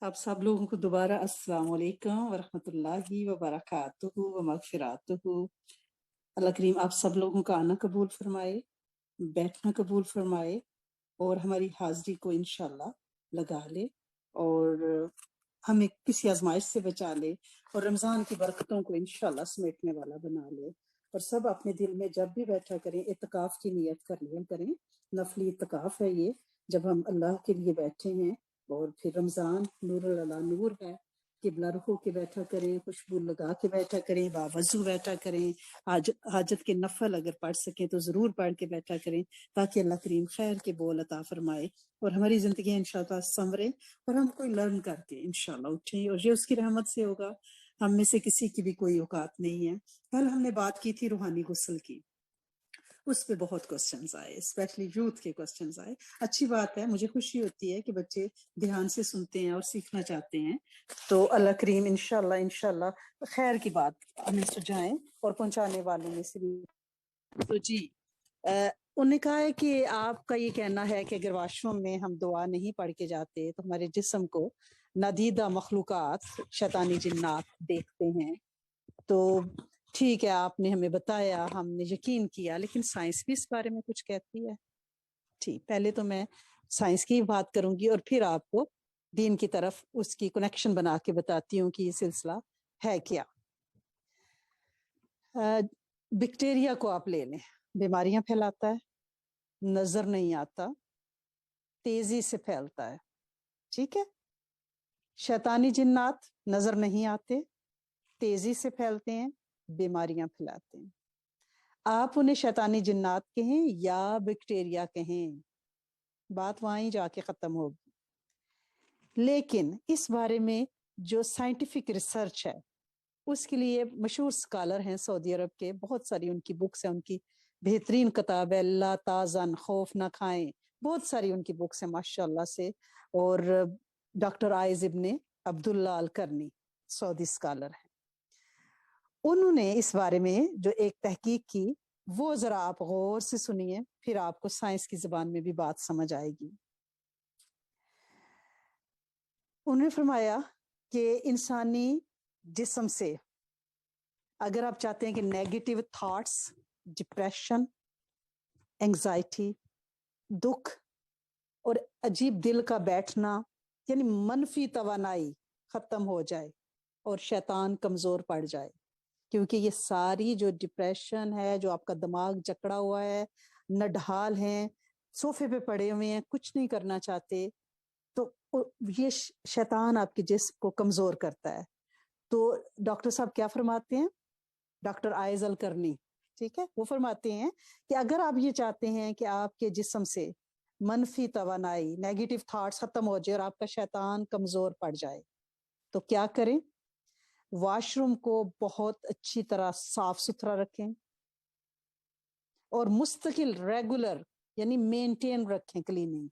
आप सब लोगों को दोबारा अस्सलाम वालेकुम वरहमतुल्लाहि वबरकातुहू व मगफिरातुहू। अल्लाह करीम आप सब लोगों का आना कबूल फरमाए, बैठना कबूल फरमाए और हमारी हाजिरी को इंशाल्लाह लगा ले और हमें किसी आजमाइश से बचा ले और रमज़ान की बरकतों को इंशाल्लाह समेटने वाला बना ले। और सब अपने दिल में जब भी बैठा करें इत्तकाफ की नियत कर लिया करें। नफली इत्तकाफ है ये, जब हम अल्लाह के लिए बैठे हैं और फिर रमज़ान नूर अला नूर है, किबला रुख के बैठा करें, खुशबू लगा के बैठा करें, बावजू बैठा करें। हाजत के नफल अगर पढ़ सकें तो ज़रूर पढ़ के बैठा करें, ताकि अल्लाह करीम खैर के बोल अता फरमाए और हमारी ज़िंदगी इंशाअल्लाह संवरे और हम कोई लर्न करके इंशाअल्लाह उठें। और ये उसकी रहमत से होगा, हम में से किसी की भी कोई औकात नहीं है। कल हमने बात की थी रूहानी गुस्ल की, उस पे बहुत क्वेश्चंस आए, स्पेशली यूथ के क्वेश्चंस आए। अच्छी बात है, मुझे खुशी होती है कि बच्चे ध्यान से सुनते हैं और सीखना चाहते हैं। तो अल्लाह करीम इंशाल्लाह इंशाल्लाह खैर की बात हमें सुझाएं और पहुंचाने वालों में से भी। तो जी उन्होंने कहा है कि आपका ये कहना है कि अगर वॉशरूम में हम दुआ नहीं पढ़ के जाते तो हमारे जिस्म को नादीदा मखलूकात शैतानी जिन्नात देखते हैं। तो ठीक है, आपने हमें बताया, हमने यकीन किया, लेकिन साइंस भी इस बारे में कुछ कहती है। ठीक, पहले तो मैं साइंस की बात करूंगी और फिर आपको दीन की तरफ उसकी कनेक्शन बना के बताती हूँ कि ये सिलसिला है क्या। बैक्टीरिया को आप ले लें, बीमारियां फैलाता है, नजर नहीं आता, तेजी से फैलता है। ठीक है, शैतानी जिन्नात नजर नहीं आते, तेजी से फैलते हैं, बीमारियां फैलाते हैं। आप उन्हें शैतानी जिन्नात कहें या बैक्टीरिया कहें, बात वहीं जाके खत्म होगी। लेकिन इस बारे में जो साइंटिफिक रिसर्च है उसके लिए मशहूर स्कॉलर हैं सऊदी अरब के, बहुत सारी उनकी बुक्स हैं, उनकी बेहतरीन किताब है ला ताज़न खौफ ना खाएं, बहुत सारी उनकी बुक्स हैं माशाल्लाह से। और डॉक्टर आइज इब्ने अब्दुल्ला अल करनी सऊदी स्कॉलर हैं, उन्होंने इस बारे में जो एक तहकीक की वो जरा आप गौर से सुनिए, फिर आपको साइंस की जुबान में भी बात समझ आएगी। उन्होंने फरमाया कि इंसानी जिस्म से अगर आप चाहते हैं कि नेगेटिव थॉट्स, डिप्रेशन, एंजाइटी, दुख और अजीब दिल का बैठना यानी मनफी तवानाई खत्म हो जाए और शैतान कमजोर पड़ जाए, क्योंकि ये सारी जो डिप्रेशन है, जो आपका दिमाग जकड़ा हुआ है, नढाल हैं, सोफे पे पड़े हुए हैं, कुछ नहीं करना चाहते, तो ये शैतान आपके जिस्म को कमजोर करता है। तो डॉक्टर साहब क्या फरमाते हैं, डॉक्टर आइज अल करनी, ठीक है, वो फरमाते हैं कि अगर आप ये चाहते हैं कि आपके जिस्म से मनफी तवानाई, नेगेटिव थॉट्स खत्म हो जाए और आपका शैतान कमजोर पड़ जाए, तो क्या करें? वॉशरूम को बहुत अच्छी तरह साफ सुथरा रखें और मुस्तकिल रेगुलर यानी मेंटेन रखें क्लीनिंग।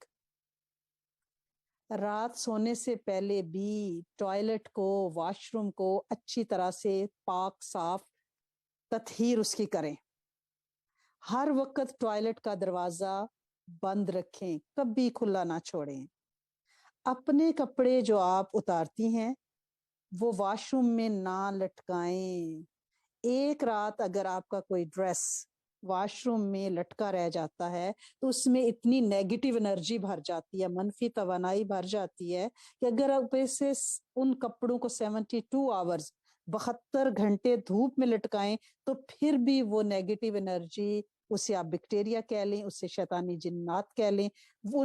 रात सोने से पहले भी टॉयलेट को, वॉशरूम को अच्छी तरह से पाक साफ तत्हीर उसकी करें। हर वक्त टॉयलेट का दरवाजा बंद रखें, कभी खुला ना छोड़ें। अपने कपड़े जो आप उतारती हैं वो वॉशरूम में ना लटकाएं। एक रात अगर आपका कोई ड्रेस वॉशरूम में लटका रह जाता है तो उसमें इतनी नेगेटिव एनर्जी भर जाती है, मनफी तवानाई भर जाती है कि अगर आप इसे उन कपड़ों को 72 आवर्स 72 घंटे धूप में लटकाएं तो फिर भी वो नेगेटिव एनर्जी, उसे आप बैक्टीरिया कह लें, उसे शैतानी जिन्नात कह लें, वो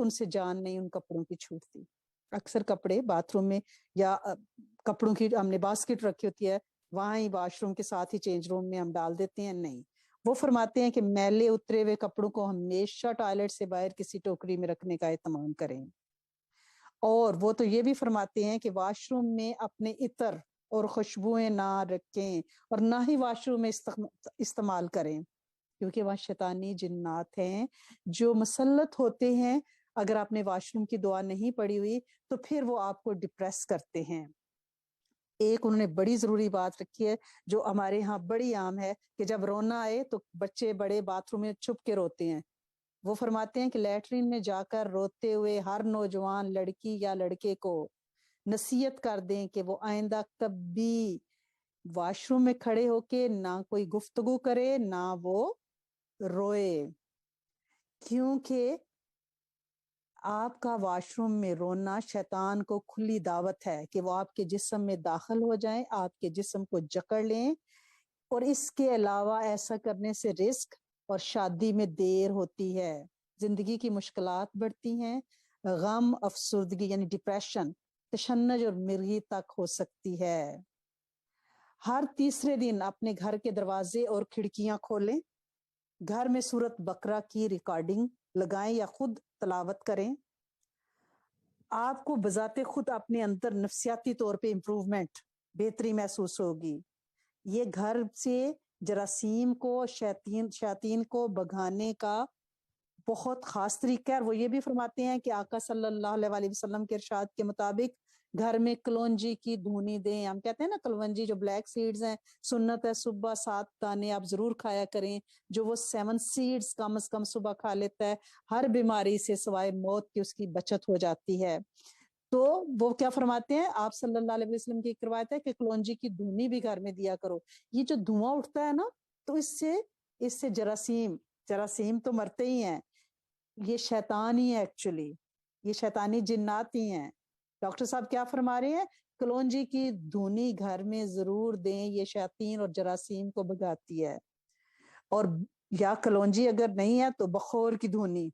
उनसे जान नहीं उन कपड़ों की छूटती। अक्सर कपड़े बाथरूम में या कपड़ों की हमने बास्केट रखी होती है, वहां ही वॉशरूम के साथ ही चेंज रूम में हम डाल देते हैं, नहीं। वो फरमाते हैं कि मैले उतरे हुए कपड़ों को हमेशा टॉयलेट से बाहर किसी टोकरी में रखने का एहतमाम करें। और वो तो ये भी फरमाते हैं कि वॉशरूम में अपने इत्र और खुशबुएं ना रखें और ना ही वॉशरूम में इस्तेमाल करें, क्योंकि वह शैतानी जिन्नात हैं जो मुसल्लत होते हैं। अगर आपने वॉशरूम की दुआ नहीं पड़ी हुई तो फिर वो आपको डिप्रेस करते हैं। एक उन्होंने बड़ी जरूरी बात रखी है जो हमारे यहाँ बड़ी आम है कि जब रोना आए तो बच्चे बड़े बाथरूम में छुप के रोते हैं। वो फरमाते हैं कि लैट्रिन में जाकर रोते हुए हर नौजवान लड़की या लड़के को نصیحت کر دیں کہ وہ آئندہ کبھی واش روم میں کھڑے ہو کے نہ کوئی گفتگو کرے نہ وہ روئے، کیونکہ آپ کا واش روم میں رونا شیطان کو کھلی دعوت ہے کہ وہ آپ کے جسم میں داخل ہو جائیں، آپ کے جسم کو جکڑ لیں، اور اس کے علاوہ ایسا کرنے سے رزق اور شادی میں دیر ہوتی ہے، زندگی کی مشکلات بڑھتی ہیں، غم، افسردگی یعنی ڈپریشن، تشنج اور مرگی تک ہو سکتی ہے۔ ہر تیسرے دن اپنے گھر کے دروازے اور کھڑکیاں کھولیں، گھر میں سورت بقرہ کی ریکارڈنگ لگائیں یا خود تلاوت کریں۔ آپ کو بذات خود اپنے اندر نفسیاتی طور پہ امپروومنٹ، بہتری محسوس ہوگی۔ یہ گھر سے جراثیم کو، شیاطین کو بھگانے کا بہت خاص طریقہ ہے۔ اور وہ یہ بھی فرماتے ہیں کہ آقا صلی اللہ علیہ وسلم کے ارشاد کے مطابق گھر میں کلونجی کی دھونی دیں۔ ہم کہتے ہیں نا کلونجی جو بلیک سیڈز ہیں، سنت ہے صبح 7 دانے آپ ضرور کھایا کریں، جو وہ 7 سیڈز کم از کم صبح کھا لیتا ہے، ہر بیماری سے سوائے موت کی اس کی بچت ہو جاتی ہے۔ تو وہ کیا فرماتے ہیں، آپ صلی اللہ علیہ وسلم کی ایک روایت ہے کہ کلونجی کی دھونی بھی گھر میں دیا کرو۔ یہ جو دھواں اٹھتا ہے نا، تو اس سے جراثیم تو مرتے ہی ہیں، یہ شیطان ہی ہے ایکچولی، یہ شیطانی جنات ہی ہیں۔ ڈاکٹر صاحب کیا فرما رہے ہیں، کلونجی کی دھونی گھر میں ضرور دیں، یہ شیاطین اور جراثیم کو بھگاتی ہے۔ اور یا کلونجی اگر نہیں ہے تو بخور کی دھونی،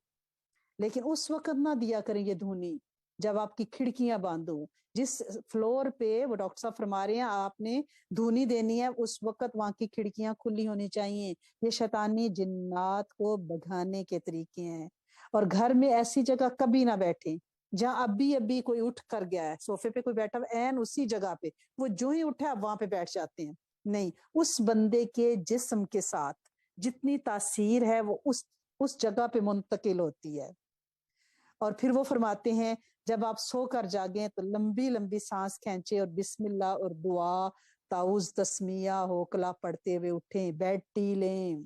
لیکن اس وقت نہ دیا کریں یہ دھونی جب آپ کی کھڑکیاں باندھو، جس فلور پہ وہ ڈاکٹر صاحب فرما رہے ہیں آپ نے دھونی دینی ہے، اس وقت وہاں کی کھڑکیاں کھلی ہونی چاہیے۔ یہ شیطانی جنات کو بھگانے کے طریقے ہیں۔ اور گھر میں ایسی جگہ کبھی نہ بیٹھیں جہاں ابھی کوئی اٹھ کر گیا ہے، صوفے پہ کوئی بیٹھا ہے این اسی جگہ پہ، وہ جو ہی اٹھا وہاں پہ بیٹھ جاتے ہیں۔ نہیں، اس بندے کے جسم کے ساتھ جتنی تاثیر ہے وہ اس جگہ پہ منتقل ہوتی ہے۔ اور پھر وہ فرماتے ہیں جب آپ سو کر جاگیں تو لمبی لمبی سانس کھینچے اور بسم اللہ اور دعا، تعوذ، تسمیہ ہو کلا پڑھتے ہوئے اٹھیں، بیڈ ٹی لیں۔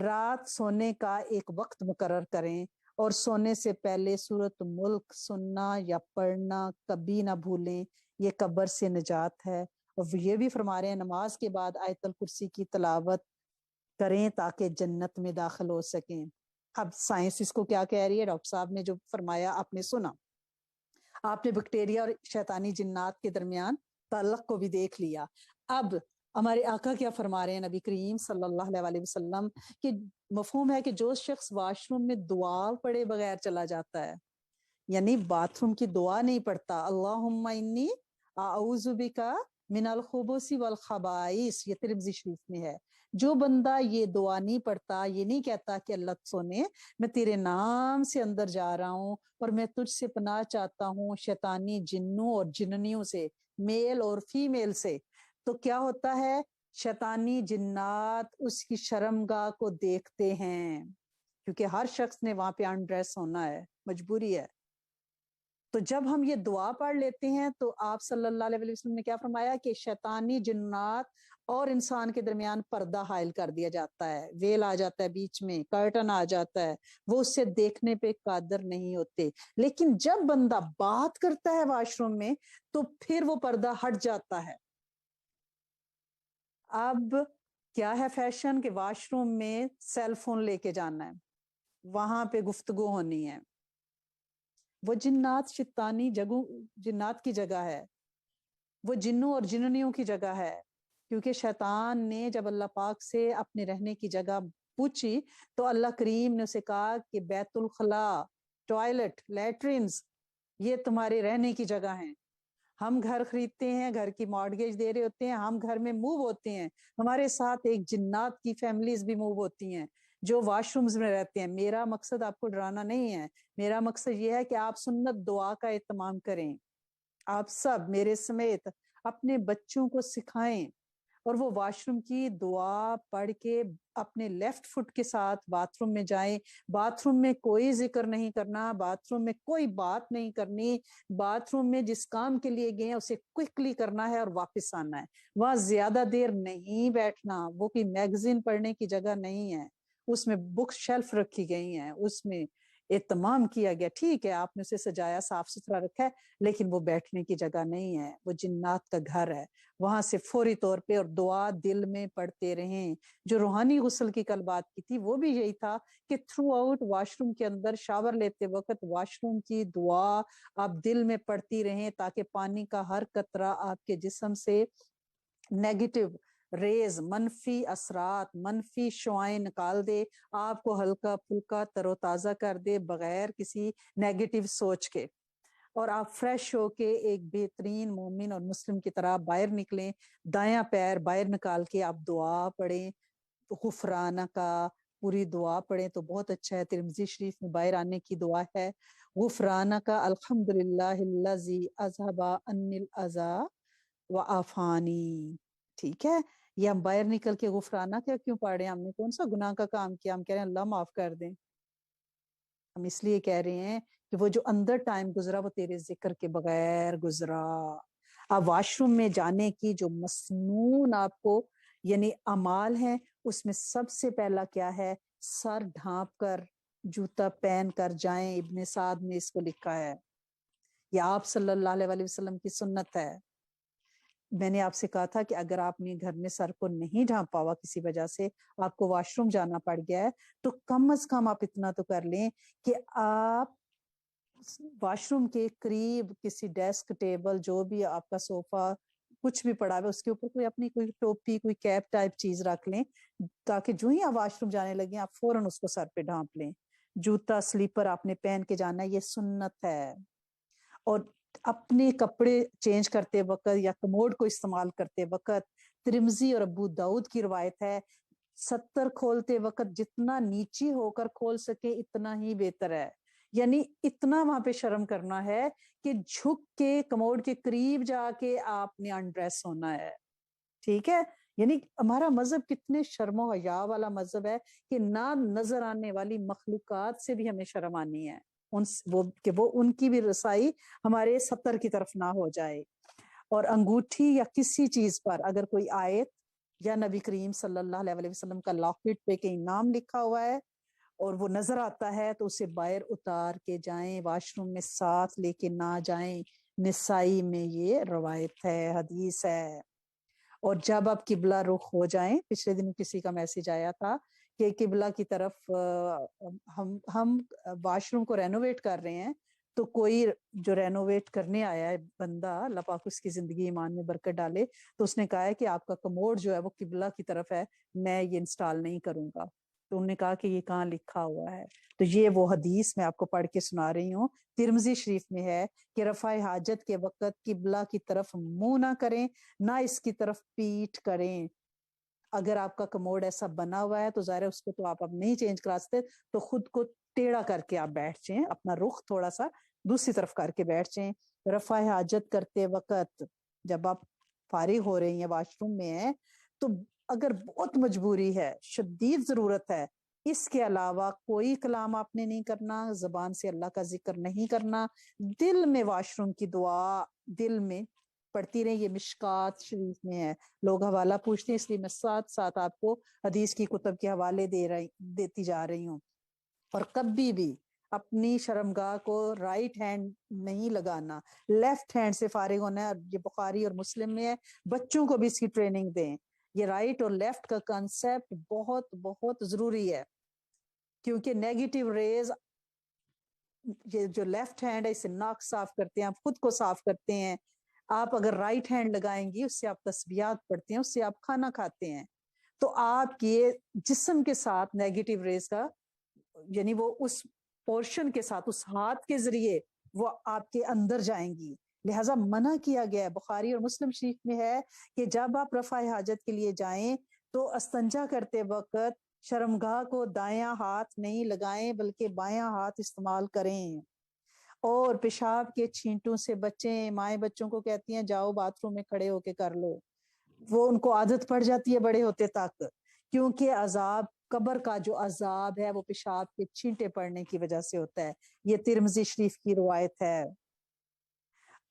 رات سونے کا ایک وقت مقرر کریں اور سونے سے پہلے سورۃ ملک سننا یا پڑھنا کبھی نہ بھولیں، یہ قبر سے نجات ہے۔ اور یہ بھی فرما رہے ہیں نماز کے بعد آیت الکرسی کی تلاوت کریں تاکہ جنت میں داخل ہو سکیں۔ اب سائنس اس کو کیا کہہ رہی ہے، ڈاکٹر صاحب نے جو فرمایا آپ نے سنا، آپ نے بیکٹیریا اور شیطانی جنات کے درمیان تعلق کو بھی دیکھ لیا۔ اب ہمارے آقا کیا فرما رہے ہیں نبی کریم صلی اللہ علیہ وسلم، کہ مفہوم ہے کہ جو شخص واش روم میں دعا پڑے بغیر چلا جاتا ہے، یعنی باتھ روم کی دعا نہیں پڑھتا، اللہم انی اعوذ بک من الخبث والخبائث، یہ ترمذی شریف میں ہے، جو بندہ یہ دعا نہیں پڑھتا، یہ نہیں کہتا کہ اللہ سونے میں تیرے نام سے اندر جا رہا ہوں اور میں تجھ سے پناہ چاہتا ہوں شیطانی جنوں اور جننیوں سے، میل اور فیمیل سے، تو کیا ہوتا ہے، شیطانی جنات اس کی شرمگاہ کو دیکھتے ہیں، کیونکہ ہر شخص نے وہاں پہ انڈریس ہونا ہے، مجبوری ہے۔ تو جب ہم یہ دعا پڑھ لیتے ہیں تو آپ صلی اللہ علیہ وسلم نے کیا فرمایا کہ شیطانی جنات اور انسان کے درمیان پردہ حائل کر دیا جاتا ہے، ویل آ جاتا ہے بیچ میں، کرٹن آ جاتا ہے، وہ اس سے دیکھنے پہ قادر نہیں ہوتے۔ لیکن جب بندہ بات کرتا ہے واش روم میں تو پھر وہ پردہ ہٹ جاتا ہے۔ اب کیا ہے فیشن کہ واش روم میں سیل فون لے کے جانا ہے، وہاں پہ گفتگو ہونی ہے، وہ جنات شیطانی جنات کی جگہ ہے، وہ جنوں اور جننیوں کی جگہ ہے، کیونکہ شیطان نے جب اللہ پاک سے اپنے رہنے کی جگہ پوچھی تو اللہ کریم نے اسے کہا کہ بیت الخلاء، ٹوائلٹ، لیٹرینز یہ تمہارے رہنے کی جگہ ہیں۔ ہم گھر خریدتے ہیں، گھر کی مارگیج دے رہے ہوتے ہیں، ہم گھر میں موو ہوتے ہیں، ہمارے ساتھ ایک جنات کی فیملیز بھی موو ہوتی ہیں جو واش رومز میں رہتے ہیں۔ میرا مقصد آپ کو ڈرانا نہیں ہے، میرا مقصد یہ ہے کہ آپ سنت دعا کا اہتمام کریں، آپ سب میرے سمیت اپنے بچوں کو سکھائیں اور وہ واش روم کی دعا پڑھ کے اپنے لیفٹ فٹ کے ساتھ باتھ روم میں جائیں۔ باتھ روم میں کوئی ذکر نہیں کرنا، باتھ روم میں کوئی بات نہیں کرنی، باتھ روم میں جس کام کے لیے گئے ہیں اسے کوئکلی کرنا ہے اور واپس آنا ہے، وہاں زیادہ دیر نہیں بیٹھنا، وہ کوئی میگزین پڑھنے کی جگہ نہیں ہے، اس میں بک شیلف رکھی گئی ہیں، اس میں एहतमाम किया गया। ठीक है, आपने उसे सजाया, साफ सुथरा रखा है, लेकिन वो बैठने की जगह नहीं है, वो जिन्नात का घर है। वहां से फौरी तौर पे और दुआ दिल में पढ़ते रहें। जो रूहानी गुस्ल की कल बात की थी वो भी यही था कि थ्रू आउट वॉशरूम के अंदर शावर लेते वक्त वॉशरूम की दुआ आप दिल में पढ़ती रहें, ताकि पानी का हर कतरा आपके जिस्म से नेगेटिव रेज, मनफी असरात, मनफी शुआएं निकाल दे, आपको हल्का फुल्का तरोताजा कर दे बगैर किसी नेगेटिव सोच के, और आप फ्रेश होके एक बेहतरीन मोमिन और मुस्लिम की तरह बाहर निकलें। दायां पैर बाहर निकाल के आप दुआ पढ़ें, गुफराना का पूरी दुआ पढ़ें तो बहुत अच्छा है। तिरमिजी शरीफ में बाहर आने की दुआ है, गुफराना का अल्हम्दुलिल्लाहिल्लज़ी अज़हबा अन्निल अज़ा व आफानी। ठीक है, ये हम बाहर निकल के गुफराना क्या क्यों पढ़ रहे हैं? हमने कौन सा गुनाह का काम किया? हम कह रहे हैं अल्लाह माफ कर दें। हम इसलिए कह रहे हैं कि वो जो अंदर टाइम गुजरा वो तेरे जिक्र के बगैर गुजरा। अब वॉशरूम में जाने की जो मसनून आपको यानी अमाल है, उसमें सबसे पहला क्या है? सर ढांप कर जूता पहन कर जाएं। इब्ने साद ने इसको लिखा है, या आप सल्लल्लाहु अलैहि वसल्लम की सुन्नत है। मैंने आपसे कहा था कि अगर आपने घर में सर को नहीं ढांपा हुआ किसी वजह से, आपको वॉशरूम जाना पड़ गया है, तो कम से कम आप इतना तो कर लें कि आप वॉशरूम के करीब किसी डेस्क, टेबल, जो भी आपका सोफा कुछ भी पड़ा है, उसके ऊपर कोई अपनी कोई टोपी, कोई कैप टाइप चीज रख लें, ताकि जो ही आप वॉशरूम जाने लगे आप फौरन उसको सर पे ढांप लें। जूता स्लीपर आपने पहन के जाना है, ये सुन्नत है। और अपने कपड़े चेंज करते वक्त या कमोड को इस्तेमाल करते वक्त, तिरमिजी और अबू दाऊद की रवायत है, सत्तर खोलते वक्त जितना नीची होकर खोल सके इतना ही बेहतर है। यानी इतना वहां पे शर्म करना है कि झुक के कमोड के करीब जाके आपने अनड्रेस होना है। ठीक है, यानी हमारा मजहब कितने शर्मो हया वाला मजहब है कि ना नजर आने वाली मखलूकात से भी हमें शर्म आनी है, उन वो कि वो उनकी भी रसाई हमारे सत्तर की तरफ ना हो जाए। और अंगूठी या किसी चीज पर अगर कोई आयत या नबी करीम सल्लल्लाहु अलैहि वसल्लम का लॉकेट पे कहीं नाम लिखा हुआ है और वो नजर आता है, तो उसे बाहर उतार के जाएं, वॉशरूम में साथ लेके ना जाएं। निसाई में ये रवायत है, हदीस है। और जब आप किबला रुख हो जाएं, पिछले दिन किसी का मैसेज आया था कि किबला की तरफ हम वॉशरूम को रेनोवेट कर रहे हैं, तो कोई जो रेनोवेट करने आया है बंदा, अल्लाह पाक उसकी जिंदगी ईमान में बरकत डाले, तो उसने कहा है कि आपका कमोड जो है वो किबला की तरफ है, मैं ये इंस्टॉल नहीं करूंगा। तो उन्होंने कहा कि ये कहाँ लिखा हुआ है? तो ये वो हदीस मैं आपको पढ़ के सुना रही हूँ, तिरमिजी शरीफ में है कि रफाए हाजत के वक्त किबला की तरफ मुंह ना करें, ना इसकी तरफ पीठ करें। अगर आपका कमोड ऐसा बना हुआ है तो जाहिर है उसको तो आप अब नहीं चेंज करा सकते, तो खुद को टेढ़ा करके आप बैठ जाएं, अपना रुख थोड़ा सा दूसरी तरफ करके बैठ जाएं। रफाए हाजत करते वक्त जब आप फारिग हो रही हैं, वॉशरूम में है, तो अगर बहुत मजबूरी है, शदीद जरूरत है, इसके अलावा कोई कलाम आपने नहीं करना, जबान से अल्लाह का जिक्र नहीं करना, दिल में वॉशरूम की दुआ दिल में पढ़ती रही। ये मिशकात शरीफ में है। लोग हवाला पूछते हैं इसलिए मैं साथ साथ आपको हदीस की कुतुब के हवाले देती जा रही हूँ। और कभी भी अपनी शर्मगाह को राइट हैंड नहीं लगाना, लेफ्ट हैंड से फारिग होना है। ये बुखारी और मुस्लिम में है, बच्चों को भी इसकी ट्रेनिंग दें। ये राइट और लेफ्ट का कंसेप्ट बहुत बहुत जरूरी है, क्योंकि नेगेटिव रेज, ये जो लेफ्ट हैंड है इसे नाक साफ करते हैं, आप खुद को साफ करते हैं। आप अगर राइट हैंड लगाएंगी, उससे आप तस्बीहात पढ़ते हैं, उससे आप खाना खाते हैं, तो आपके जिस्म के साथ नेगेटिव रेज का यानी वो उस पोर्शन के साथ उस हाथ के जरिए वो आपके अंदर जाएंगी। लिहाजा मना किया गया है, बुखारी और मुस्लिम शरीफ में है कि जब आप रफाए हाजत के लिए जाएं तो अस्तंजा करते वक्त शर्मगाह को दायां हाथ नहीं लगाएं बल्कि बायां हाथ इस्तेमाल करें। और पेशाब के छींटों से बचें। माएँ बच्चों को कहती हैं जाओ बाथरूम में खड़े होके कर लो, वो उनको आदत पड़ जाती है बड़े होते तक, क्योंकि अजाब कब्र का जो अजाब है वो पेशाब के छींटे पड़ने की वजह से होता है। ये तिरमिजी शरीफ की रिवायत है।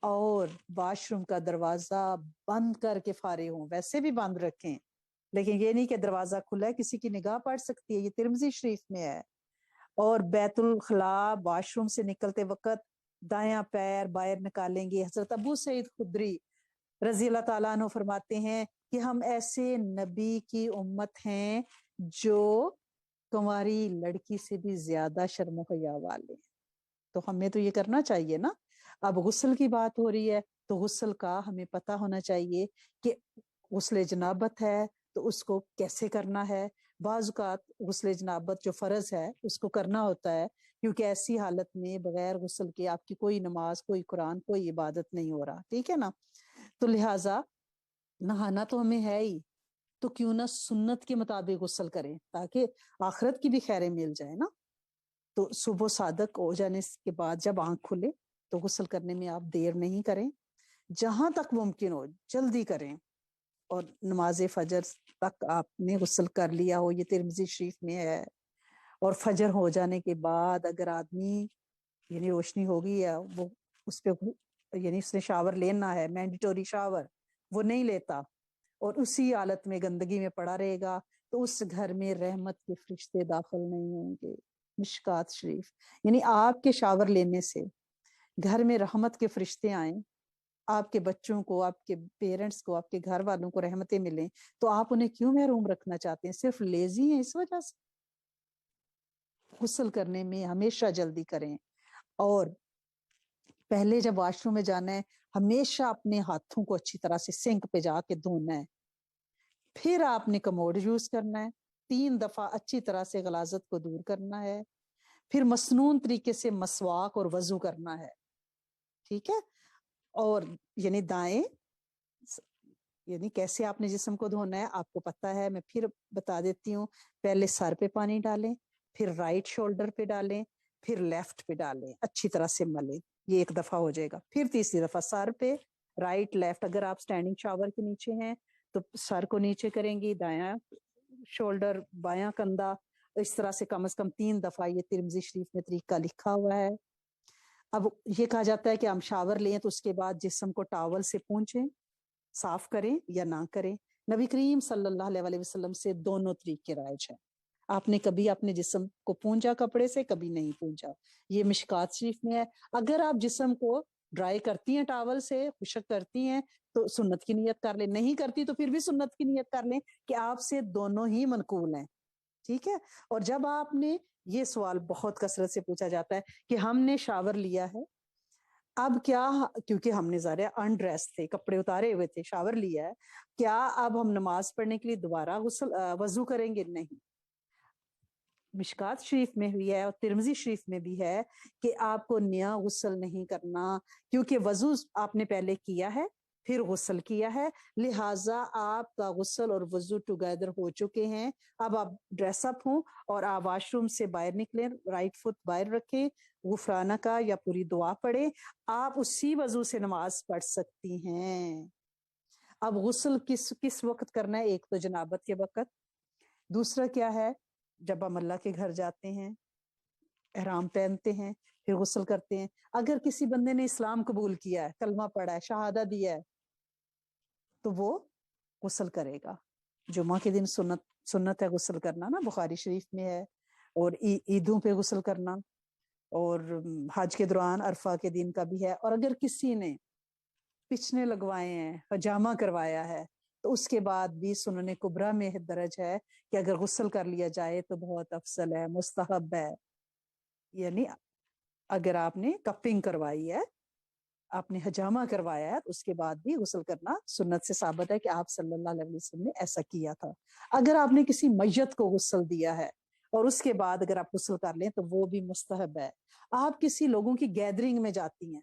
और वॉशरूम का दरवाजा बंद करके फारिग हों, वैसे भी बंद रखें, लेकिन ये नहीं कि दरवाजा खुला है किसी की निगाह पड़ सकती है, ये तिरमिजी शरीफ में है। اور بیت الخلا واش روم سے نکلتے وقت دایاں پیر باہر نکالیں گے۔ حضرت ابو سعید خدری رضی اللہ تعالیٰ عنہ فرماتے ہیں کہ ہم ایسے نبی کی امت ہیں جو کنواری لڑکی سے بھی زیادہ شرم و حیا والے ہیں، تو ہمیں تو یہ کرنا چاہیے نا۔ اب غسل کی بات ہو رہی ہے تو غسل کا ہمیں پتہ ہونا چاہیے کہ غسل جنابت ہے تو اس کو کیسے کرنا ہے۔ بعض اوقات غسل جنابت جو فرض ہے اس کو کرنا ہوتا ہے، کیونکہ ایسی حالت میں بغیر غسل کے آپ کی کوئی نماز، کوئی قرآن، کوئی عبادت نہیں ہو رہا، ٹھیک ہے نا۔ تو لہٰذا نہانا تو ہمیں ہے ہی، تو کیوں نہ سنت کے مطابق غسل کریں تاکہ آخرت کی بھی خیریں مل جائیں نا۔ تو صبح صادق ہو جانے کے بعد جب آنکھ کھلے تو غسل کرنے میں آپ دیر نہیں کریں، جہاں تک ممکن ہو جلدی کریں، اور نماز فجر تک آپ نے غسل کر لیا ہو، یہ ترمذی شریف میں ہے۔ اور فجر ہو جانے کے بعد اگر آدمی یعنی روشنی ہوگی یا وہ اس پہ یعنی اس نے شاور لینا ہے، مینڈیٹوری شاور، وہ نہیں لیتا اور اسی حالت میں گندگی میں پڑا رہے گا تو اس گھر میں رحمت کے فرشتے داخل نہیں ہوں گے۔ مشکات شریف، یعنی آپ کے شاور لینے سے گھر میں رحمت کے فرشتے آئیں، آپ کے بچوں کو، آپ کے پیرنٹس کو، آپ کے گھر والوں کو رحمتیں ملیں، تو آپ انہیں کیوں محروم رکھنا چاہتے ہیں؟ صرف لیزی ہیں اس وجہ سے؟ غسل کرنے میں ہمیشہ جلدی کریں، اور پہلے جب واش روم میں جانا ہے ہمیشہ اپنے ہاتھوں کو اچھی طرح سے سنک پہ جا کے دھونا ہے، پھر آپ نے کموڈ یوز کرنا ہے، 3 دفعہ اچھی طرح سے غلاظت کو دور کرنا ہے، پھر مسنون طریقے سے مسواک اور وضو کرنا ہے، ٹھیک ہے۔ اور یعنی دائیں یعنی کیسے آپ نے جسم کو دھونا ہے آپ کو پتہ ہے، میں پھر بتا دیتی ہوں۔ پہلے سر پہ پانی ڈالیں، پھر رائٹ شولڈر پہ ڈالیں، پھر لیفٹ پہ ڈالیں، اچھی طرح سے ملیں، یہ 1 دفعہ ہو جائے گا۔ پھر تیسری دفعہ سر پہ، رائٹ لیفٹ، اگر آپ سٹینڈنگ شاور کے نیچے ہیں تو سر کو نیچے کریں گی، دایاں شولڈر، بایاں کندھا، اس طرح سے کم از کم 3 دفعہ، یہ ترمذی شریف میں طریقہ لکھا ہوا ہے۔ اب یہ کہا جاتا ہے کہ ہم شاور لیں تو اس کے بعد جسم کو ٹاول سے پونچھیں، صاف کریں یا نہ کریں۔ نبی کریم صلی اللہ علیہ وسلم سے دونوں طریقے رائج ہیں، آپ نے کبھی اپنے جسم کو پونچھا کپڑے سے، کبھی نہیں پونچھا، یہ مشکات شریف میں ہے۔ اگر آپ جسم کو ڈرائی کرتی ہیں ٹاول سے، خشک کرتی ہیں تو سنت کی نیت کر لیں، نہیں کرتی تو پھر بھی سنت کی نیت کر لیں کہ آپ سے دونوں ہی منقول ہیں، ٹھیک ہے۔ اور جب آپ نے یہ سوال بہت کثرت سے پوچھا جاتا ہے کہ ہم نے شاور لیا ہے، اب کیا، کیونکہ ہم نے ظاہر ان ڈریس تھے، کپڑے اتارے ہوئے تھے، شاور لیا ہے، کیا اب ہم نماز پڑھنے کے لیے دوبارہ وضو کریں گے؟ نہیں۔ مشکات شریف میں بھی ہے اور ترمذی شریف میں بھی ہے کہ آپ کو نیا غسل نہیں کرنا، کیونکہ وضو آپ نے پہلے کیا ہے پھر غسل کیا ہے، لہٰذا آپ کا غسل اور وضو ٹوگیدر ہو چکے ہیں۔ اب آپ ڈریس اپ ہوں اور آپ واش روم سے باہر نکلیں، رائٹ فٹ باہر رکھیں، غفرانہ کا یا پوری دعا پڑھیں، آپ اسی وضو سے نماز پڑھ سکتی ہیں۔ اب غسل کس وقت کرنا ہے؟ ایک تو جنابت کے وقت، دوسرا کیا ہے؟ جب ہم اللہ کے گھر جاتے ہیں، احرام پہنتے ہیں، پھر غسل کرتے ہیں۔ اگر کسی بندے نے اسلام قبول کیا ہے، کلمہ پڑھا ہے، شہادہ دیا ہے، تو وہ غسل کرے گا۔ جمعہ کے دن سنت ہے غسل کرنا نا، بخاری شریف میں ہے، اور عیدوں پہ غسل کرنا، اور حج کے دوران عرفہ کے دن کا بھی ہے۔ اور اگر کسی نے پچھنے لگوائے ہیں، حجامہ کروایا ہے، تو اس کے بعد بھی سنن کبریٰ میں درج ہے کہ اگر غسل کر لیا جائے تو بہت افضل ہے، مستحب ہے۔ یعنی اگر آپ نے کپنگ کروائی ہے، آپ نے حجامہ کروایا ہے، اس کے بعد بھی غسل کرنا سنت سے ثابت ہے کہ آپ صلی اللہ علیہ وسلم نے ایسا کیا تھا۔ اگر آپ نے کسی میت کو غسل دیا ہے اور اس کے بعد اگر آپ غسل کر لیں تو وہ بھی مستحب ہے۔ آپ کسی لوگوں کی گیدرنگ میں جاتی ہیں،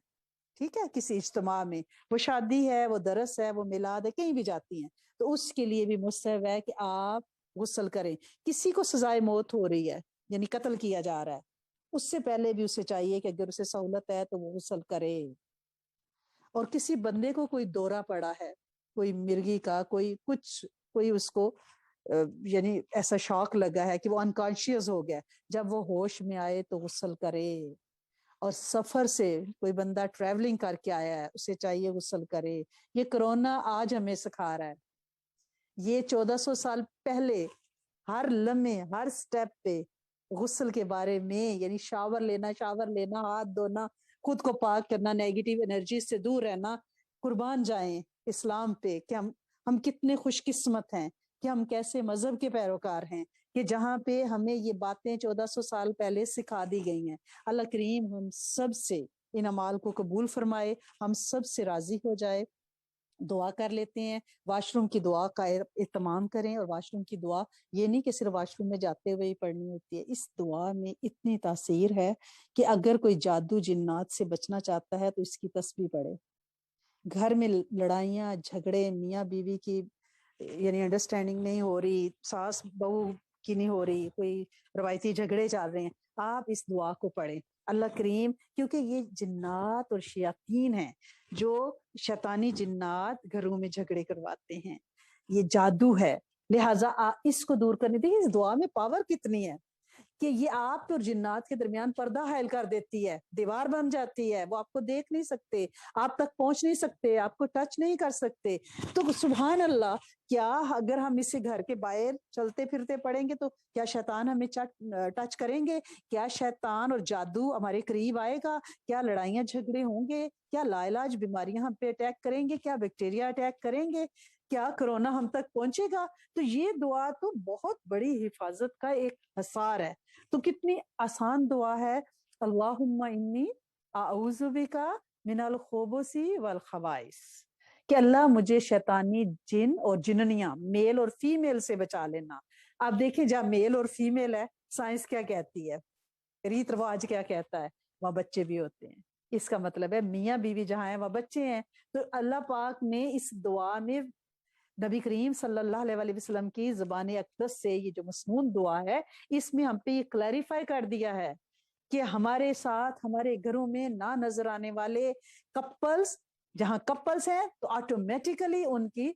ٹھیک ہے، کسی اجتماع میں، وہ شادی ہے، وہ درس ہے، وہ میلاد ہے، کہیں بھی جاتی ہیں، تو اس کے لیے بھی مستحب ہے کہ آپ غسل کریں۔ کسی کو سزائے موت ہو رہی ہے، یعنی قتل کیا جا رہا ہے، اس سے پہلے بھی اسے چاہیے کہ اگر اسے سہولت ہے تو وہ غسل کرے۔ اور کسی بندے کو کوئی دورہ پڑا ہے، کوئی مرگی کا، کوئی اس کو یعنی ایسا شوق لگا ہے کہ وہ انکانشیس ہو گیا، جب وہ ہوش میں آئے تو غسل کرے۔ اور سفر سے کوئی بندہ ٹریولنگ کر کے آیا ہے، اسے چاہیے غسل کرے۔ یہ کرونا آج ہمیں سکھا رہا ہے، یہ 1400 سال پہلے ہر لمحے، ہر سٹیپ پہ غسل کے بارے میں، یعنی شاور لینا، ہاتھ دھونا، خود کو پاک کرنا، نیگیٹو انرجی سے دور رہنا، قربان جائیں اسلام پہ کہ ہم کتنے خوش قسمت ہیں کہ ہم کیسے مذہب کے پیروکار ہیں کہ جہاں پہ ہمیں یہ باتیں 1400 سال پہلے سکھا دی گئی ہیں۔ اللہ کریم ہم سب سے ان اعمال کو قبول فرمائے، ہم سب سے راضی ہو جائے۔ دعا کر لیتے ہیں، واش روم کی دعا کا اہتمام کریں، اور واش روم کی دعا یہ نہیں کہ صرف واش روم میں جاتے ہوئے ہی پڑھنی ہوتی ہے، اس دعا میں اتنی تاثیر ہے کہ اگر کوئی جادو جنات سے بچنا چاہتا ہے تو اس کی تسبیح پڑھے۔ گھر میں لڑائیاں جھگڑے، میاں بیوی کی یعنی انڈرسٹینڈنگ نہیں ہو رہی، ساس بہو کی نہیں ہو رہی، کوئی روایتی جھگڑے چل رہے ہیں، آپ اس دعا کو پڑھیں۔ اللہ کریم، کیونکہ یہ جنات اور شیاطین ہیں جو شیطانی جنات گھروں میں جھگڑے کرواتے ہیں، یہ جادو ہے، لہٰذا اس کو دور کرنے دیکھیے اس دعا میں پاور کتنی ہے کہ یہ آپ اور جنات کے درمیان پردہ حائل کر دیتی ہے، دیوار بن جاتی ہے، وہ آپ کو دیکھ نہیں سکتے، آپ تک پہنچ نہیں سکتے، آپ کو ٹچ نہیں کر سکتے۔ تو سبحان اللہ، کیا اگر ہم اسے گھر کے باہر چلتے پھرتے پڑیں گے تو کیا شیطان ہمیں ٹچ کریں گے؟ کیا شیطان اور جادو ہمارے قریب آئے گا؟ کیا لڑائیاں جھگڑے ہوں گے؟ کیا لا علاج بیماریاں ہم پہ اٹیک کریں گے؟ کیا بیکٹیریا اٹیک کریں گے؟ کیا کرونا ہم تک پہنچے گا؟ تو یہ دعا تو بہت بڑی حفاظت کا ایک حصار ہے۔ تو کتنی آسان دعا ہے، اللہم انی اعوذ بک من الخبث والخبائث، کہ اللہ مجھے شیطانی جن اور جننیاں میل اور فیمیل سے بچا لینا۔ آپ دیکھیں جہاں میل اور فیمیل ہے، سائنس کیا کہتی ہے، ریت رواج کیا کہتا ہے، وہاں بچے بھی ہوتے ہیں۔ اس کا مطلب ہے میاں بیوی جہاں ہیں وہاں بچے ہیں۔ تو اللہ پاک نے اس دعا میں نبی کریم صلی اللہ علیہ وسلم کی زبان اقدس سے یہ جو مسنون دعا ہے، اس میں ہم پہ یہ کلیریفائی کر دیا ہے کہ ہمارے ساتھ ہمارے گھروں میں نہ نظر آنے والے کپلز، جہاں کپلز ہیں تو آٹومیٹیکلی ان کی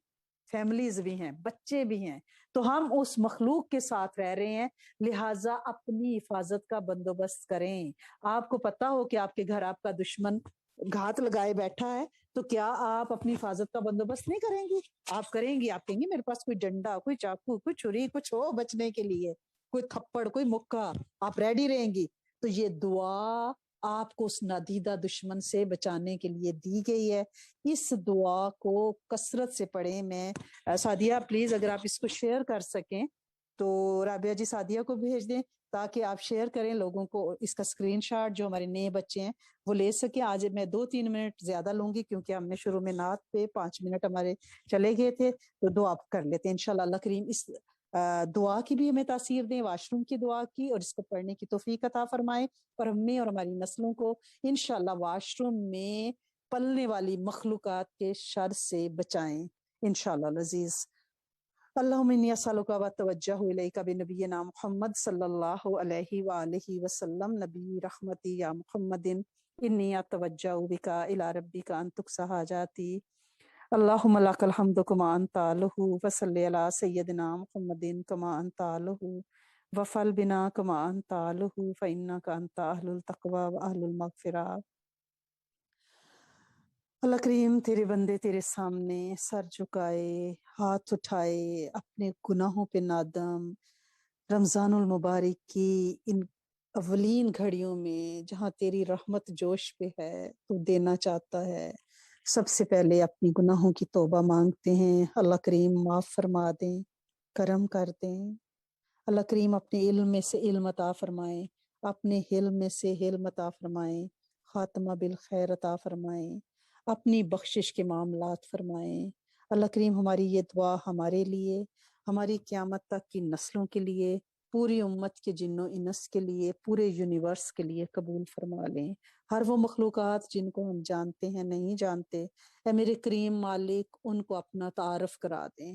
فیملیز بھی ہیں، بچے بھی ہیں، تو ہم اس مخلوق کے ساتھ رہ رہے ہیں، لہٰذا اپنی حفاظت کا بندوبست کریں۔ آپ کو پتا ہو کہ آپ کے گھر آپ کا دشمن گھات لگائے بیٹھا ہے، تو کیا آپ اپنی حفاظت کا بندوبست نہیں کریں گی؟ آپ کریں گی، آپ کہیں گے میرے پاس کوئی ڈنڈا، کوئی چاقو، کوئی چھری، کچھ ہو بچنے کے لیے، کوئی تھپڑ، کوئی مکہ، آپ ریڈی رہیں گی۔ تو یہ دعا آپ کو اس نادیدہ دشمن سے بچانے کے لیے دی گئی ہے۔ اس دعا کو کثرت سے پڑھیں۔ میں سعدیہ پلیز اگر آپ اس کو شیئر کر سکیں تو رابعہ جی سعدیہ کو بھیج دیں تاکہ آپ شیئر کریں لوگوں کو اس کا اسکرین شاٹ، جو ہمارے نئے بچے ہیں وہ لے سکیں۔ آج میں 2-3 منٹ زیادہ لوں گی کیونکہ ہم نے شروع میں نعت پہ 5 منٹ ہمارے چلے گئے تھے، تو دعا کر لیتے ہیں انشاءاللہ۔ اللہ کریم اس دعا کی بھی ہمیں تاثیر دیں، واش روم کی دعا کی، اور اس کو پڑھنے کی توفیق عطا فرمائے، اور ہمیں اور ہماری نسلوں کو انشاءاللہ واش روم میں پلنے والی مخلوقات کے شر سے بچائیں انشاءاللہ العزیز۔ اللہم انی اسألک واتوجہ الیک بنبینا محمد صلی اللہ علیہ وآلہ وسلم، نبی رحمتی یا محمد، انی اتوجہ بک الی ربک ان تقضی حاجاتی، اللہم لک الحمد کما انت اہلہ، وصلی علی سیدنا محمد کما انت اہلہ، وفعل بنا کما انت اہلہ، فانک انت اہل التقوی واہل المغفرہ۔ اللہ کریم، تیرے بندے تیرے سامنے سر جھکائے، ہاتھ اٹھائے، اپنے گناہوں پہ نادم، رمضان المبارک کی ان اولین گھڑیوں میں جہاں تیری رحمت جوش پہ ہے، تو دینا چاہتا ہے، سب سے پہلے اپنی گناہوں کی توبہ مانگتے ہیں۔ اللہ کریم معاف فرما دیں، کرم کر دیں۔ اللہ کریم اپنے علم میں سے علم عطا فرمائیں، اپنے حلم میں سے حلم عطا فرمائیں، خاتمہ بالخیر عطا فرمائیں، اپنی بخشش کے معاملات فرمائیں۔ اللہ کریم ہماری یہ دعا ہمارے لیے، ہماری قیامت تک کی نسلوں کے لیے، پوری امت کے جن و انس کے لیے، پورے یونیورس کے لیے قبول فرما لیں۔ ہر وہ مخلوقات جن کو ہم جانتے ہیں نہیں جانتے، اے میرے کریم مالک ان کو اپنا تعارف کرا دیں،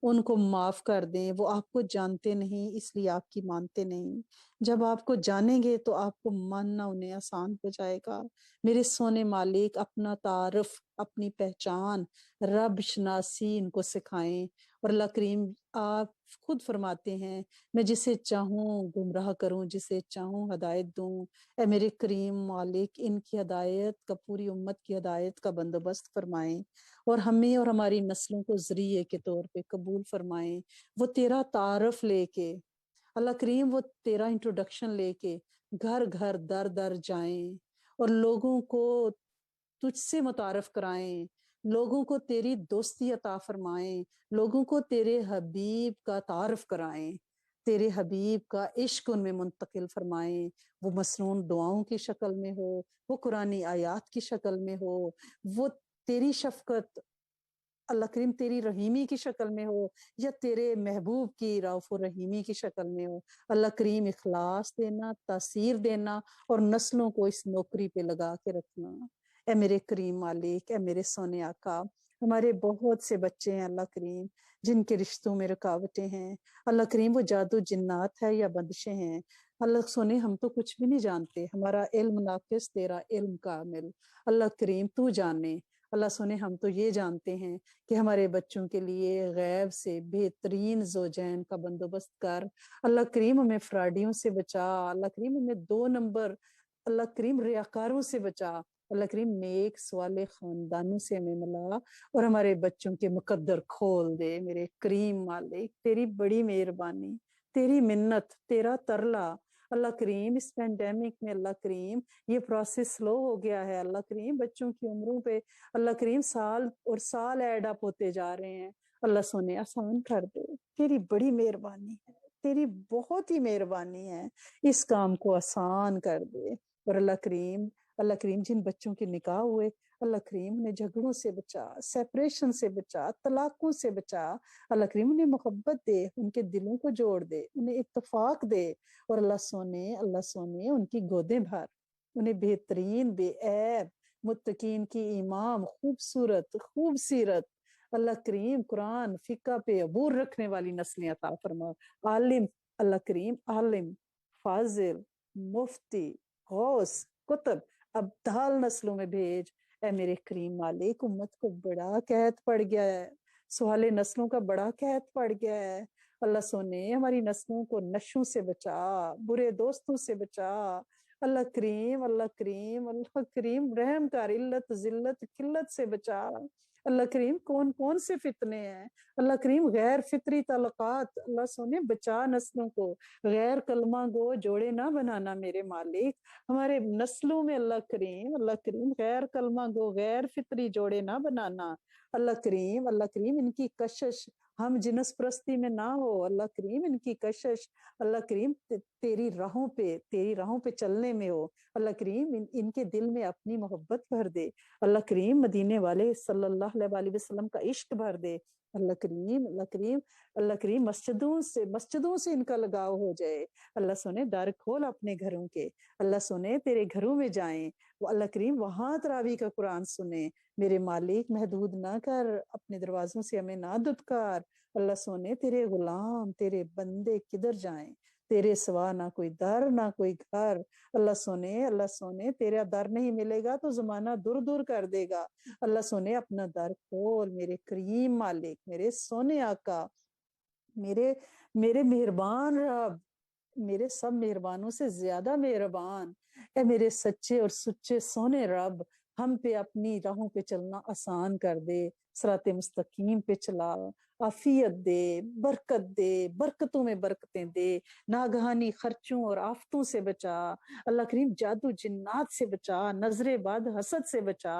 ان کو معاف کر دیں۔ وہ آپ کو جانتے نہیں اس لیے آپ کی مانتے نہیں، جب آپ کو جانیں گے تو آپ کو ماننا انہیں آسان ہو جائے گا۔ میرے سونے مالک اپنا تعارف، اپنی پہچان، رب شناسی ان کو سکھائیں۔ اور اللہ کریم آپ خود فرماتے ہیں میں جسے چاہوں گمراہ کروں، جسے چاہوں ہدایت دوں۔ اے میرے کریم مالک ان کی ہدایت کا، پوری امت کی ہدایت کا بندوبست فرمائیں، اور ہمیں اور ہماری نسلوں کو ذریعے کے طور پہ قبول فرمائیں۔ وہ تیرا تعارف لے کے अल्लाह करीम वो तेरा इंट्रोडक्शन लेके घर घर दर दर जाएं और लोगों को तुझसे मुतारफ कराएं, लोगों को तेरी दोस्ती अता फरमाएं, लोगों को तेरे हबीब का तारफ कराएं, तेरे हबीब का इश्क उनमें मुंतकिल फरमाएं। वो मसनून दुआओं की शक्ल में हो, वो कुरानी आयात की शक्ल में हो, वो तेरी शफकत अल्लाह करीम तेरी रहीमी की शक्ल में हो, या तेरे महबूब की रऊफ़ रहीमी की शक्ल में हो। अल्लाह करीम इखलास देना, तासीर देना और नस्लों को इस नौकरी पे लगा के रखना। ए मेरे करीम मालिक, ए मेरे सोने आका, हमारे बहुत से बच्चे हैं अल्लाह करीम जिनके रिश्तों में रुकावटें हैं। अल्लाह करीम वो जादू जिन्नात है या बंदिशें हैं। अल्लाह सोने हम तो कुछ भी नहीं जानते, हमारा इल्म नाकिस, तेरा इल्म कामिल। अल्लाह करीम तू जाने। अल्लाह सुने हम तो ये जानते हैं कि हमारे बच्चों के लिए गैब से बेहतरीन ज़ौजैन का बंदोबस्त कर। अल्लाह करीम हमें फ्राडियों से बचा। अल्लाह करीम हमें 2 नंबर अल्लाह करीम रियाकारों से बचा। अल्लाह करीम नेक सवाले खानदानों से हमें मिला और हमारे बच्चों के मुकद्दर खोल दे। मेरे करीम मालिक, तेरी बड़ी मेहरबानी, तेरी मिन्नत, तेरा तरला। अल्लाह करीम इस पेंडेमिक में अल्लाह करीम ये प्रोसेस स्लो हो गया है। अल्लाह करीम बच्चों की उम्रों पे अल्लाह करीम साल और साल ऐड अप होते जा रहे हैं। अल्लाह सोने आसान कर दे, तेरी बड़ी मेहरबानी है, तेरी बहुत ही मेहरबानी है, इस काम को आसान कर दे। और अल्लाह करीम जिन बच्चों के निकाह हुए अल्लाह करीम उन्हें झगड़ों से बचा, सेपरेशन से बचा, तलाकों से बचा। अल्लाह करीम उन्हें मोहब्बत दे, उनके दिलों को जोड़ दे, उन्हें इत्तफाक दे। और अल्लाह सोने उनकी गोदें भर, उन्हें बेहतरीन बेऐब मुत्तकीन की इमाम खूबसूरत खूब सीरत अल्लाह करीम कुरान फिका पे अबूर रखने वाली नस्लें अता फरमा। आलिम अल्लाह करीम आलिम फाजिल मुफ्ती गौस कुतुब अब्दाल नस्लों में भेज। ए मेरे करीम मालिक, उम्मत को बड़ा कहत पड़ गया है, सवाले नस्लों का बड़ा कहत पड़ गया है। अल्लाह सोने हमारी नस्लों को नशों से बचा, बुरे दोस्तों से बचा। अल्लाह करीम अल्लाह करीम अल्लाह करीम रहम कर, इल्लत जिल्लत किल्लत से बचा। अल्लाह करीम कौन कौन से फितने हैं। अल्लाह करीम गैर फितरी तलकात, अल्लाह सोने बचा नस्लों को, गैर कलमा गो जोड़े ना बनाना मेरे मालिक। हमारे नस्लों में अल्लाह करीम गैर कलमा गो गैर फितरी जोड़े ना बनाना। अल्लाह करीम इनकी कशिश हम जिनस प्रस्ती में ना हो। अल्लाह करीम इनकी कशिश अल्लाह करीम तेरी राहों पे चलने में हो। अल्लाह करीम इनके दिल में अपनी मोहब्बत भर दे। अल्लाह करीम मदीने वाले सल्लल्लाहु अलैहि वसल्लम का इश्क भर दे। अल्लाह करीम अल्लाह करीम अल्लाह करीम मस्जिदों से इनका लगाव हो जाए। अल्लाह सुने दर खोल अपने घरों के, अल्लाह सुने तेरे घरों में जाएं, वो अल्लाह करीम वहां तरावी का कुरान सुने। मेरे मालिक महदूद ना कर, अपने दरवाजों से हमें ना दुत्कार। अल्लाह सोने तेरे गुलाम तेरे बंदे किधर जाएं, तेरे सिवा ना कोई दर ना कोई घर। अल्लाह सोने तेरा दर नहीं मिलेगा तो जमाना दूर दूर कर देगा। अल्लाह सोने अपना दर खोल मेरे करीम मालिक, मेरे सोने आका, मेरे मेरे मेहरबान रब, मेरे सब मेहरबानों से ज्यादा मेहरबान। ए मेरे सच्चे और सुच्चे सोने रब, हम पे अपनी राहों पे चलना आसान कर दे, सराते मुस्तकीम पे चला, आफियत दे, बरकतों में बरकतें दे, नागहानी खर्चों और आफतों से बचा। अल्लाह करीम जादू जिन्नात से बचा, नजरे बद हसद से बचा।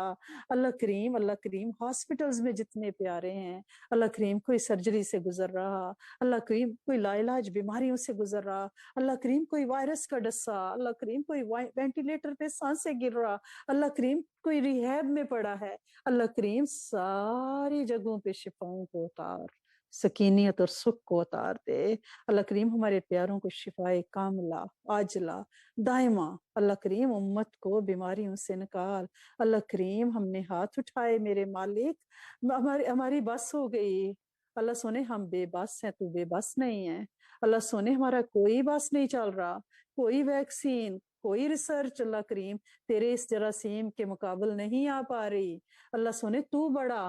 अल्लाह करीम हॉस्पिटल्स में जितने प्यारे हैं, अल्लाह करीम कोई सर्जरी से गुजर रहा, अल्लाह करीम कोई लाइलाज बीमारियों से गुजर रहा, अल्लाह करीम कोई वायरस का डस्सा, अल्लाह करीम कोई वेंटिलेटर पे सांसें गिर रहा, अल्लाह करीम कोई रिहैब में पड़ा है। अल्लाह करीम सारी जगहों पे शिफाओं को उतार, सकीनियत और सुख को उतार दे। अल्लाह करीम हमारे प्यारों को शिफाए कामला आजला दायमा, अल्लाह करीम उम्मत को बीमारियों से निकाल। अल्लाह करीम हमने हाथ उठाए मेरे मालिक, हमारी हमारी बस हो गई। अल्लाह सोने हम बेबस हैं, तू बेबस नहीं है। अल्लाह सोने हमारा कोई बस नहीं चल रहा, कोई वैक्सीन कोई रिसर्च अल्लाह करीम तेरे इस जरासीम के मुकाबल नहीं आ पा रही। अल्लाह सोने तू बड़ा,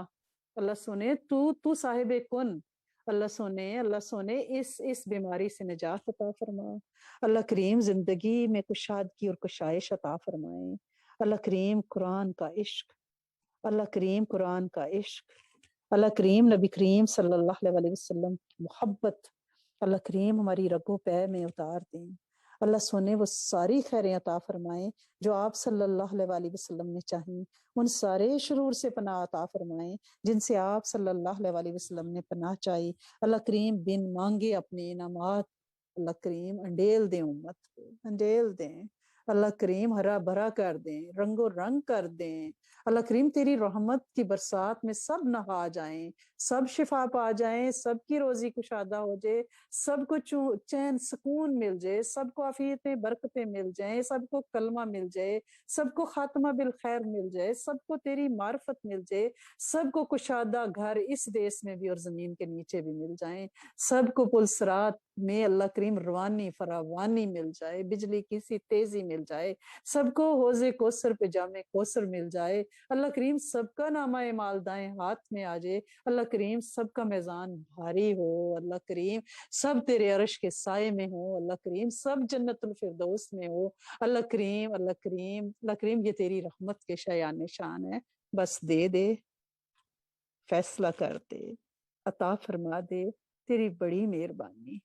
अल्लाह सोने तू तू साहिब कुन। अल्लाह सोने इस बीमारी से निजात अता फरमा। अल्लाह करीम जिंदगी में कुशादगी और कुशाइश अता फरमाए। अल्लाह करीम कुरान का इश्क, अल्लाह करीम कुरान का इश्क, अल्लाह करीम नबी करीम सल्लल्लाहु अलैहि वसल्लम की मोहब्बत, अल्लाह करीम हमारी रगो पै में उतार दें। अल्लाह सोने वो सारी खैरें अता फरमाएं जो आप सल्लल्लाहु अलैहि वसल्लम ने चाही। उन सारे शरूर से पनाह अता फरमाएं जिनसे आप सल्लल्लाहु अलैहि वसल्लम ने पनाह चाही। अल्लाह करीम बिन मांगे अपने इनामात अल्लाह करीम अंडेल दें, उम्मत को अंडेल दें। अल्लाह करीम हरा भरा कर दें, रंगो रंग कर दें। अल्लाह करीम तेरी रहमत की बरसात में सब नहा जाएं, सब शिफा पा जाएं, सबकी रोजी कुशादा हो जाए, सबको चैन सुकून मिल जाए, सबको आफियतें बरकतें मिल जाएं, सबको कलमा मिल जाए, सबको खात्मा बिल खैर मिल जाए, सबको तेरी मार्फत मिल जाए, सबको कुशादा घर इस देश में भी और जमीन के नीचे भी मिल जाएं, सबको पुलसरात में अल्लाह करीम रवानी फरावानी मिल जाए, बिजली की सी तेजी मिल जाए, सबको होजे कोसर पे जामे कोसर मिल जाए। अल्लाह करीम सबका नामा माल दाएं हाथ में आ जाए। अल्लाह करीम सबका मैजान भारी हो। अल्लाह करीम सब तेरे अर्श के साए में हो। अल्लाह करीम सब जन्नतुल फिरदौस में हो। अल्लाह करीम अल्लाह करीम अल्लाह करीम ये तेरी रहमत के शयान निशान है। बस दे दे, फैसला कर दे, अता फरमा दे, तेरी बड़ी मेहरबानी।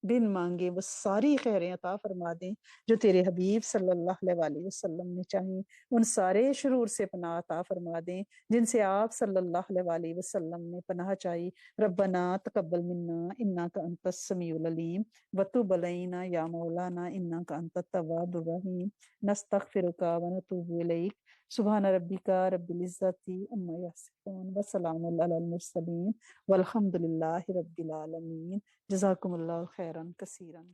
बिन मांगे वो सारी खैरें अता फरमा दें जो तेरे हबीब सल्लल्लाहु अलैहि वसल्लम ने चाही। उन सारे शरूर से पनाह अता फरमा दें जिनसे आप सल्लल्लाहु अलैहि वसल्लम ने पनाह चाही। रब्बना तकब्बल मिन्ना इन्नका अंतस समीउल अलीम व तुब अलैना या मौलाना इन्नका अंतत तव्वाबुर रहीम नस्तगफिरुका व नतूबु इलैक। सुभान रब्बिका रब्बिल इज्जति अम्मा यसिफून व सलामुन अलल मुरसलीन वल्हम्दुलिल्लाहि रब्बिल आलमीन। जज़ाकुमुल्लाहु खैरन कसीरन।